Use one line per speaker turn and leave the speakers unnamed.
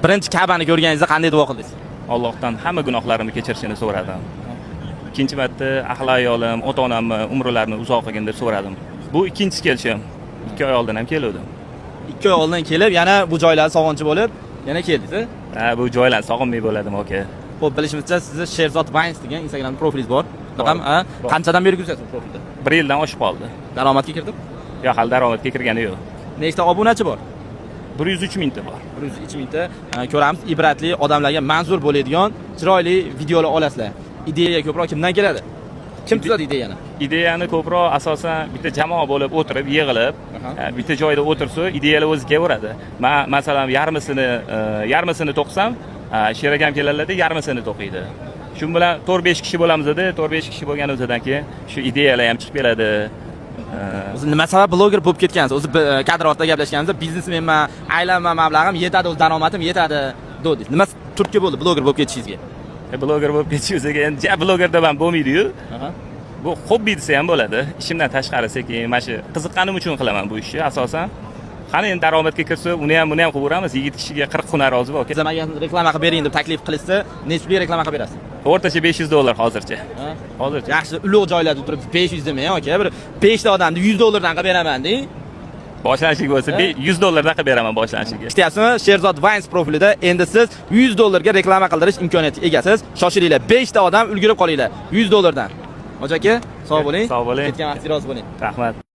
birinchi Ka'bani ko'rganingizda qanday duo qildingiz?
Allohdan hamma gunohlarimni kechirishini so'radim. Ikkinchi marta ahli ayolim, ota-onamni umrlarini uzoq qilgin deb so'radim. Bu ikkinchi kelishim. 2 oy oldin ham keldim.
2 oy oldin kelib, yana bu joylar sog'inchi bo'lib, yana keldingiz.
Ha, bu joylarni sog'inmay bo'ladim, aka.
Xo'p, bilishimizcha sizning Sherzod Vines degan Instagram profilingiz bor. Raqam, qanchadan beri yurasiz bu profilda?
1 yildan oshib qoldi.
Daromadga kirdib?
Yo'q, hali daromadga kirgani yo'q.
Nechta obunachi bor?
103 mingta bor.
103 mingta. Ko'ramiz, ibratli, odamlarga manzur bo'ladigan, chiroyli videolar olasizlar. Ideya ko'proq kimdan keladi? Kim tuzadi ideyani?
Ideyani ko'proq asosan bitta jamoa bo'lib o'tirib, yig'ilib, bitta joyda o'tirsa, ideyalar o'zi kelaveradi. Men masalan yarmisini to'qsam, Sher akam keladi, yarmisini to'qiydi. Shu bilan 4-5 kishi bo'lamiz-da, 4-5 kishi bo'lganimizdan keyin shu ideyalar ham chiqib keladi.
O'zi nima sabab bloger bo'lib ketgansiz? O'zi kadr ortida gaplashganimizda biznesmenman, aylanma mablag'im yetadi, o'z daromadim yetadi, dedingiz. Nima turtki bo'ldi bloger bo'lib ketishingizga?
Bloger bo'lib ketishingizga endi bloger deb ham bo'lmaydi-yu. Bu hobbi desa ham bo'ladi. Ishimdan tashqari sekin mana shu qiziqqanim uchun qilaman bu ishni asosan. Qani endi daromadga kirsa, buni ham qilib 7 kishiga 40 xuna rozi bor.
Sizga reklama qilib bering deb taklif qilishsa, nechta reklama qilib berasiz?
O'rtacha $500 hozircha. Hozircha.
Yaxshi, ulug' joylarda turib 500 demang, aka. Bir 5 ta odamni $100 dan qilib beraman-deng.
Boshlanishiga bo'lsa $100 dan qilib beraman boshlanishiga.
Eshityapsizmi? Sherzod Vines profilida endi siz $100 ga reklama qildirish imkoniyatiga egasiz. Shoshilinglar, 5 ta odam ulgurib qolinglar $100 dan. Hoji aka, sog' bo'ling.
Sog' bo'ling.
Ketgan vaqtingiz rozi bo'ling.
Rahmat.